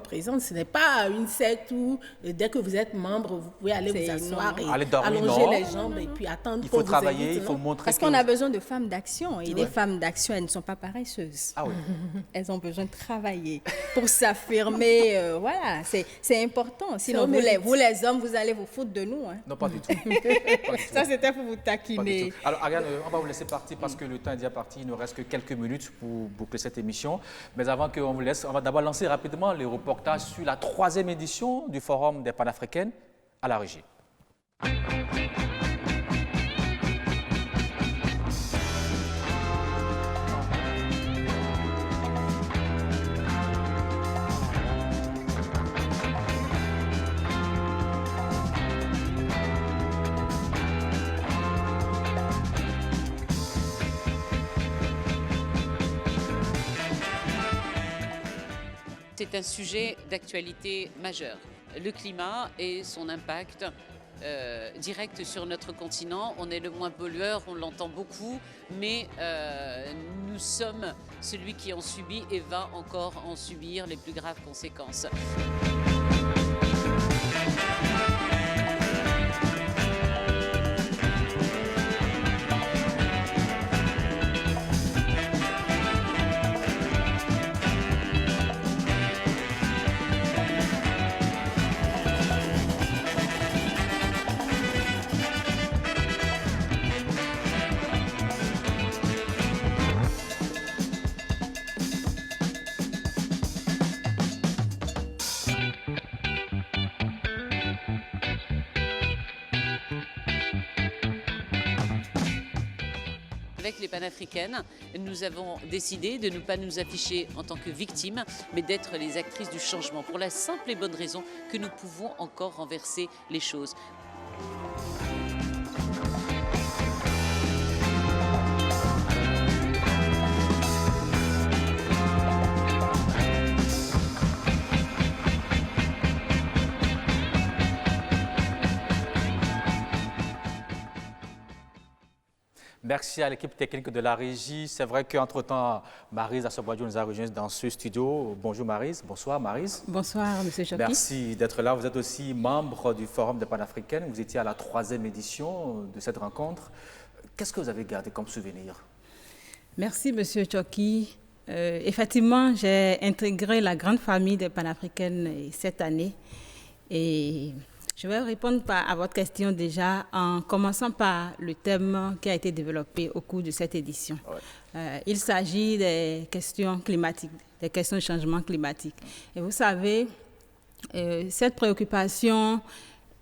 présence. Ce n'est pas une secte où dès que vous êtes membre, vous pouvez aller vous asseoir et allonger les jambes et puis attendre. Il faut travailler, il faut montrer. Parce qu'on a besoin de femmes d'action et les femmes d'action, elles ne sont pas paresseuses. Ah oui. Elles ont besoin de travailler pour s'affirmer. Voilà, c'est important. Sinon, vous les hommes, vous allez vous foutre de nous. Hein. Non, pas du tout. Ça, c'était pour vous taquiner. Alors, Ariane, on va vous laisser partir parce que le temps est déjà parti. Il ne reste que quelques minutes pour boucler cette émission. Mais avant qu'on vous laisse, on va d'abord lancer rapidement les reportages sur la 3e édition du Forum des Panafricaines à la régie. C'est un sujet d'actualité majeure. Le climat et son impact direct sur notre continent. On est le moins pollueur, on l'entend beaucoup, mais nous sommes celui qui en subit et va encore en subir les plus graves conséquences. Avec les panafricaines, nous avons décidé de ne pas nous afficher en tant que victimes, mais d'être les actrices du changement, pour la simple et bonne raison que nous pouvons encore renverser les choses. Merci à l'équipe technique de la régie. C'est vrai qu'entre-temps, Maryse Assobadjo nous a rejoint dans ce studio. Bonjour Maryse. Bonsoir Maryse. Bonsoir M. Choki. Merci d'être là. Vous êtes aussi membre du Forum des Panafricaines. Vous étiez à la 3e édition de cette rencontre. Qu'est-ce que vous avez gardé comme souvenir? Merci M. Choki. Effectivement, j'ai intégré la grande famille des Panafricaines cette année. Et je vais répondre à votre question déjà en commençant par le thème qui a été développé au cours de cette édition. Ouais. Il s'agit des questions climatiques, des questions de changement climatique. Et vous savez, cette préoccupation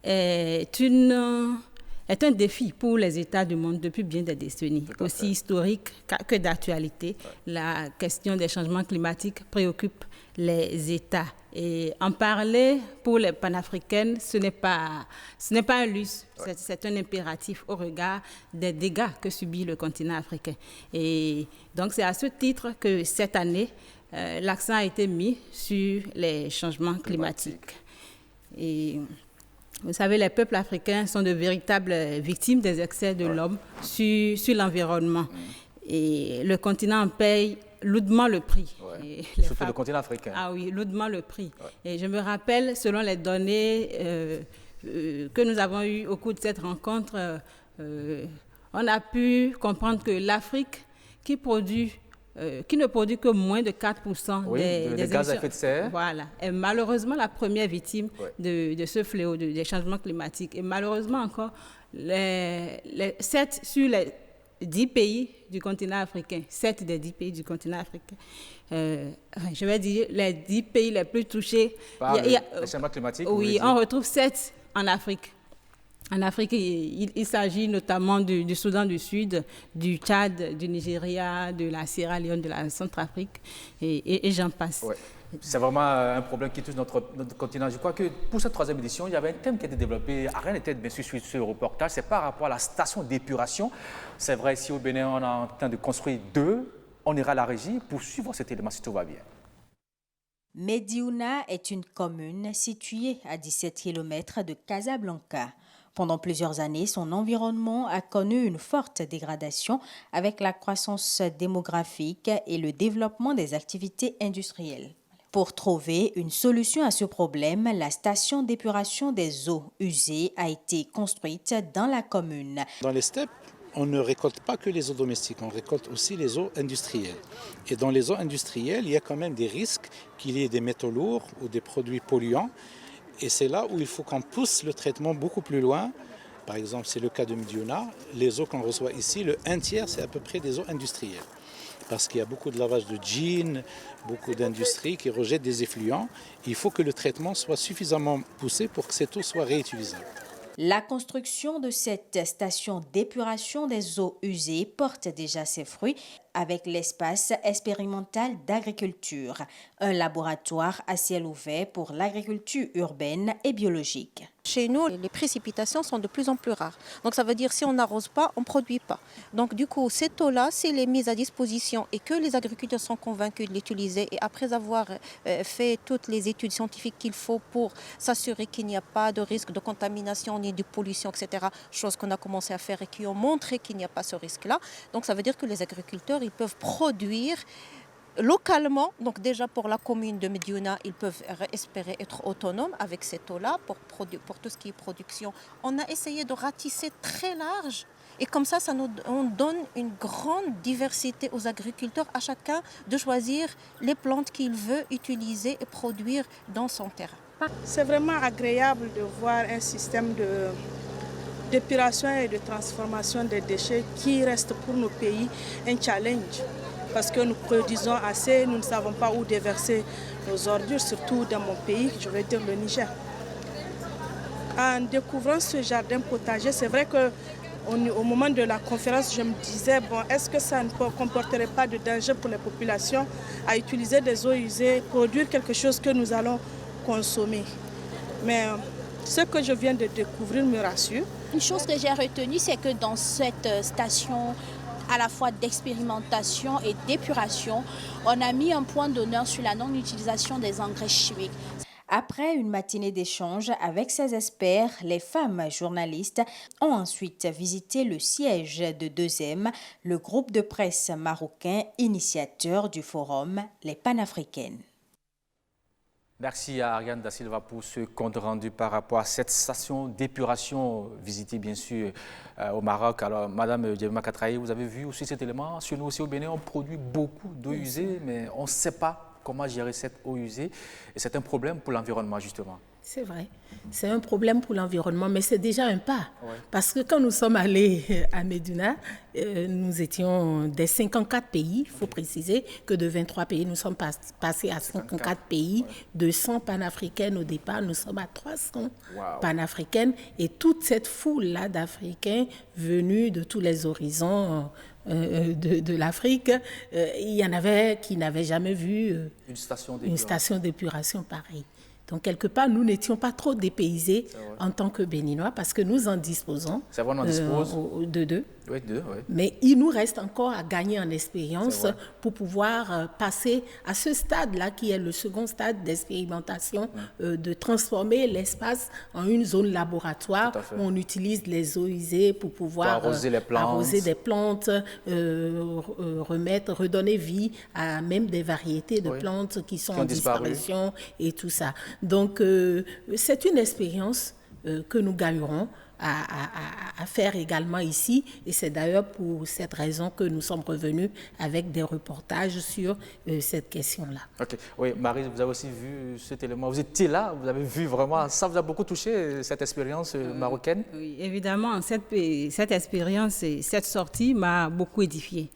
est un défi pour les États du monde depuis bien des décennies, aussi historique que d'actualité. Ouais. La question des changements climatiques préoccupe les États. Et en parler pour les panafricaines, ce n'est pas un luxe, ouais. C'est un impératif au regard des dégâts que subit le continent africain. Et donc c'est à ce titre que cette année, l'accent a été mis sur les changements climatiques. Et vous savez, les peuples africains sont de véritables victimes des excès de l'homme sur l'environnement. Et le continent en paye lourdement le prix. Surtout le continent africain. Ah oui, lourdement le prix. Et je me rappelle, selon les données que nous avons eues au cours de cette rencontre, on a pu comprendre que l'Afrique, qui ne produit que moins de 4% des gaz à effet de serre. Voilà, est malheureusement la première victime de ce fléau des changements climatiques. Et malheureusement encore, 7 sur les 10 pays du continent africain, 7 des 10 pays du continent africain, je vais dire les 10 pays les plus touchés par les changements climatiques. Oui, on retrouve 7 en Afrique. En Afrique, il s'agit notamment du Soudan du Sud, du Tchad, du Nigeria, de la Sierra Leone, de la Centrafrique, et j'en passe. Ouais. C'est vraiment un problème qui touche notre continent. Je crois que pour cette 3e édition, il y avait un thème qui a été développé. Rien n'était bien sûr sur ce reportage. C'est par rapport à la station d'épuration. C'est vrai, ici au Bénin, on est en train de construire 2. On ira à la régie pour suivre cet élément si tout va bien. Médiouna est une commune située à 17 km de Casablanca. Pendant plusieurs années, son environnement a connu une forte dégradation avec la croissance démographique et le développement des activités industrielles. Pour trouver une solution à ce problème, la station d'épuration des eaux usées a été construite dans la commune. Dans les steppes, on ne récolte pas que les eaux domestiques, on récolte aussi les eaux industrielles. Et dans les eaux industrielles, il y a quand même des risques qu'il y ait des métaux lourds ou des produits polluants. Et c'est là où il faut qu'on pousse le traitement beaucoup plus loin. Par exemple, c'est le cas de Médiouna. Les eaux qu'on reçoit ici, le 1/3, c'est à peu près des eaux industrielles. Parce qu'il y a beaucoup de lavage de jeans, beaucoup d'industries qui rejettent des effluents. Il faut que le traitement soit suffisamment poussé pour que cette eau soit réutilisable. La construction de cette station d'épuration des eaux usées porte déjà ses fruits avec l'espace expérimental d'agriculture, un laboratoire à ciel ouvert pour l'agriculture urbaine et biologique. Chez nous, les précipitations sont de plus en plus rares. Donc ça veut dire si on n'arrose pas, on ne produit pas. Donc du coup, cette eau-là, si elle est mise à disposition et que les agriculteurs sont convaincus de l'utiliser et après avoir fait toutes les études scientifiques qu'il faut pour s'assurer qu'il n'y a pas de risque de contamination ni de pollution, etc., chose qu'on a commencé à faire et qui ont montré qu'il n'y a pas ce risque-là. Donc ça veut dire que les agriculteurs, ils peuvent produire localement, donc déjà pour la commune de Médiouna, ils peuvent espérer être autonomes avec cette eau-là pour tout ce qui est production. On a essayé de ratisser très large et comme ça, on donne une grande diversité aux agriculteurs, à chacun de choisir les plantes qu'il veut utiliser et produire dans son terrain. C'est vraiment agréable de voir un système d'épuration et de transformation des déchets qui reste pour nos pays un challenge. Parce que nous produisons assez, nous ne savons pas où déverser nos ordures, surtout dans mon pays, je veux dire le Niger. En découvrant ce jardin potager, c'est vrai qu'au moment de la conférence, je me disais, est-ce que ça ne comporterait pas de danger pour les populations à utiliser des eaux usées, produire quelque chose que nous allons consommer. Mais ce que je viens de découvrir me rassure. Une chose que j'ai retenue, c'est que dans cette station à la fois d'expérimentation et d'épuration, on a mis un point d'honneur sur la non-utilisation des engrais chimiques. Après une matinée d'échange avec ces experts, les femmes journalistes ont ensuite visité le siège de 2M, le groupe de presse marocain initiateur du forum Les Panafricaines. Merci à Ariane Da Silva pour ce compte rendu par rapport à cette station d'épuration visitée bien sûr au Maroc. Alors Madame Djebima Katraï, vous avez vu aussi cet élément. Sur nous aussi au Bénin, on produit beaucoup d'eau usée, mais on ne sait pas comment gérer cette eau usée. Et c'est un problème pour l'environnement justement. C'est vrai, c'est un problème pour l'environnement, mais c'est déjà un pas. Ouais. Parce que quand nous sommes allés à Médiouna, nous étions des 54 pays, il faut préciser que de 23 pays, nous sommes passés à 54 pays, ouais. De 100 panafricaines au départ, nous sommes à 300 panafricaines. Et toute cette foule-là d'Africains venus de tous les horizons de l'Afrique, il y en avait qui n'avaient jamais vu une station d'épuration pareille. Donc, quelque part, nous n'étions pas trop dépaysés en tant que Béninois parce que nous en disposons. C'est vrai, on en dispose. De deux. Oui, deux, oui. Mais il nous reste encore à gagner en expérience pour pouvoir passer à ce stade-là qui est le second stade d'expérimentation, de transformer l'espace en une zone laboratoire où on utilise les eaux usées pour pouvoir arroser des plantes, redonner vie à même des variétés de plantes qui sont en disparition et tout ça. Donc, c'est une expérience que nous gagnerons à faire également ici. Et c'est d'ailleurs pour cette raison que nous sommes revenus avec des reportages sur cette question-là. OK. Oui, Marie, vous avez aussi vu cet élément. Vous étiez là, vous avez vu vraiment, ça vous a beaucoup touché, cette expérience marocaine? Oui, évidemment, cette expérience et cette sortie m'a beaucoup édifiée.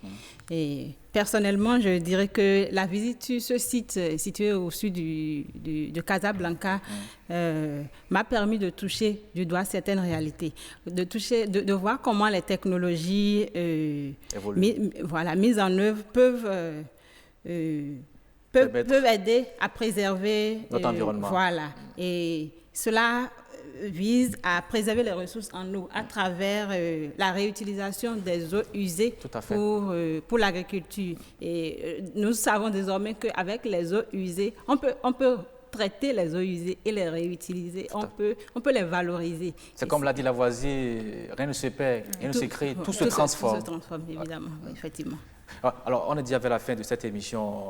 Et personnellement, je dirais que la visite sur ce site situé au sud de Casablanca m'a permis de toucher du doigt certaines réalités, de voir comment les technologies mises en œuvre peuvent aider à préserver notre environnement. Voilà. Et cela vise à préserver les ressources en eau à travers la réutilisation des eaux usées pour l'agriculture. Et nous savons désormais qu'avec les eaux usées, on peut traiter les eaux usées et les réutiliser, on peut les valoriser. C'est comme l'a dit Lavoisier, rien ne se perd, rien ne se crée, tout se transforme. Tout se transforme, évidemment, effectivement. Alors, on est déjà vers la fin de cette émission.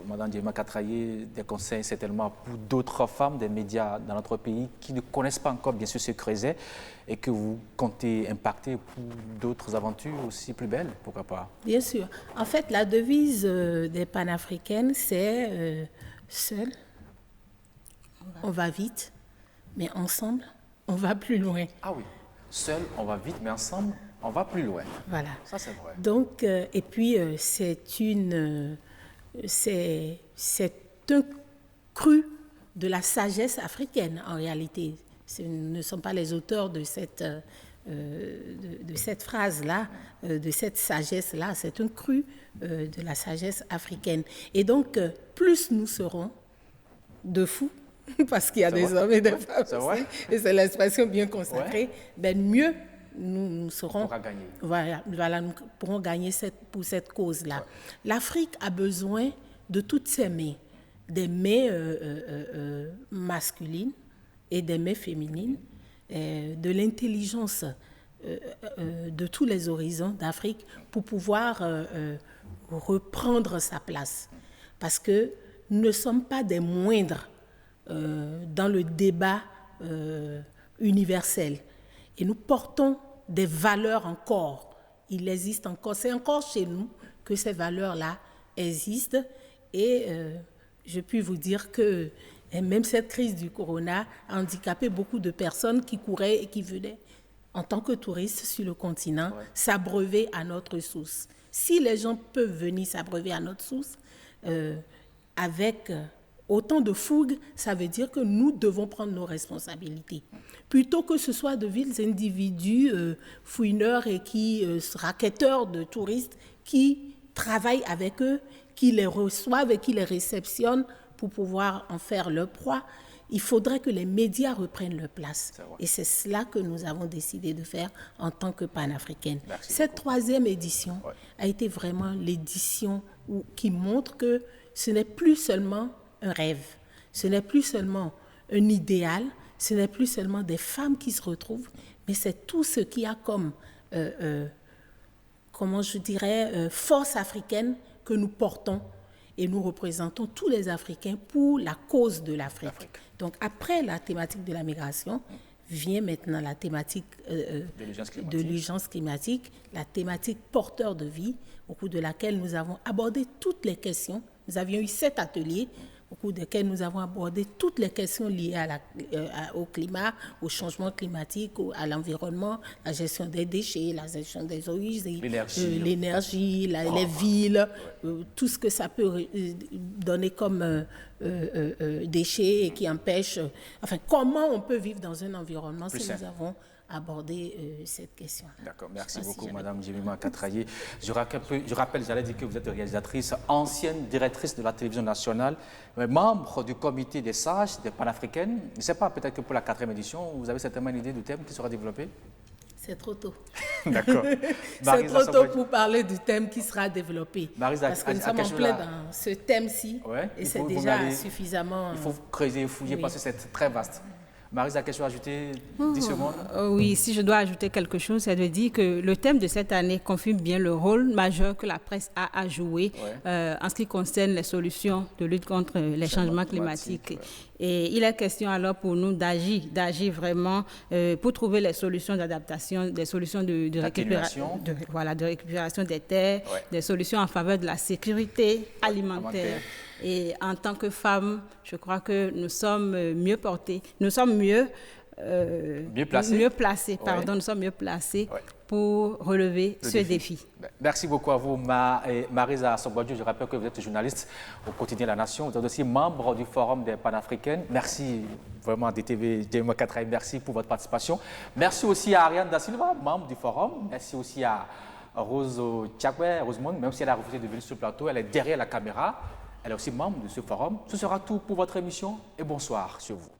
Madame Diema Katraye, des conseils certainement pour d'autres femmes des médias dans notre pays qui ne connaissent pas encore bien sûr ce creuset et que vous comptez impacter pour d'autres aventures aussi plus belles, pourquoi pas? Bien sûr. En fait, la devise des panafricaines, c'est seul, on va vite, mais ensemble, on va plus loin. Ah oui, seul, on va vite, mais ensemble, on va plus loin. Voilà. Ça, c'est vrai. Donc, et puis, c'est un cru de la sagesse africaine, en réalité. Nous ne sommes pas les auteurs de cette phrase-là, de cette sagesse-là. C'est un cru de la sagesse africaine. Et donc, plus nous serons de fous, parce qu'il y a des hommes et des femmes aussi, et c'est l'expression bien consacrée, ben mieux nous serons. Voilà, nous pourrons gagner pour cette cause-là. L'Afrique a besoin de toutes ses mains, des mains masculines et des mains féminines, de l'intelligence de tous les horizons d'Afrique pour pouvoir reprendre sa place. Parce que nous ne sommes pas des moindres dans le débat universel. Et nous portons des valeurs encore. Il existe encore, c'est encore chez nous que ces valeurs-là existent. Et je puis vous dire que même cette crise du corona a handicapé beaucoup de personnes qui couraient et qui venaient en tant que touristes sur le continent s'abreuver à notre source. Si les gens peuvent venir s'abreuver à notre source avec autant de fougue, ça veut dire que nous devons prendre nos responsabilités. Plutôt que ce soit de vils individus fouineurs et racketteurs de touristes qui travaillent avec eux, qui les reçoivent et qui les réceptionnent pour pouvoir en faire leur proie, il faudrait que les médias reprennent leur place. Et c'est cela que nous avons décidé de faire en tant que panafricaine. Cette troisième édition a été vraiment l'édition qui montre que ce n'est plus seulement un rêve, ce n'est plus seulement un idéal, ce n'est plus seulement des femmes qui se retrouvent, mais c'est tout ce qui a comme, force africaine que nous portons et nous représentons tous les Africains pour la cause de l'Afrique. Donc après la thématique de la migration, vient maintenant la thématique de l'urgence climatique, la thématique porteur de vie, au cours de laquelle nous avons abordé toutes les questions. Nous avions eu 7 ateliers au cours desquels nous avons abordé toutes les questions liées au climat, au changement climatique, à l'environnement, la gestion des déchets, la gestion des eaux usées, l'énergie, les villes, tout ce que ça peut donner comme déchets et qui empêche... Enfin, comment on peut vivre dans un environnement si nous avons aborder cette question. D'accord, merci beaucoup Madame Jemima Katraye. Je rappelle, j'allais dire que vous êtes réalisatrice, ancienne directrice de la télévision nationale, membre du comité des sages des panafricaines. Je ne sais pas, peut-être que pour la 4e édition, vous avez certainement une idée du thème qui sera développé? C'est trop tôt. D'accord. C'est trop tôt pour parler du thème qui sera développé. Marisa, parce que nous sommes en plein dans ce thème-ci et c'est déjà suffisamment... Il faut creuser et fouiller parce que c'est très vaste. Marisa, quelque chose à ajouter 10 secondes? Oui, si je dois ajouter quelque chose, c'est de dire que le thème de cette année confirme bien le rôle majeur que la presse a à jouer en ce qui concerne les solutions de lutte contre les changements climatiques. Et il est question alors pour nous d'agir vraiment pour trouver les solutions d'adaptation, des solutions de récupération des terres, des solutions en faveur de la sécurité alimentaire. Et en tant que femmes, je crois que nous sommes mieux portés, nous sommes mieux placés pour relever ce défi. Merci beaucoup à vous, Marisa Sobodjo. Je rappelle que vous êtes journaliste au quotidien La Nation. Vous êtes aussi membre du Forum des Panafricaines. Merci vraiment à DTV, Jemima Katraye, merci pour votre participation. Merci aussi à Ariane Da Silva, membre du Forum. Merci aussi à Rose Rosemond, même si elle a refusé de venir sur le plateau, elle est derrière la caméra. Elle est aussi membre de ce forum. Ce sera tout pour votre émission et bonsoir sur vous.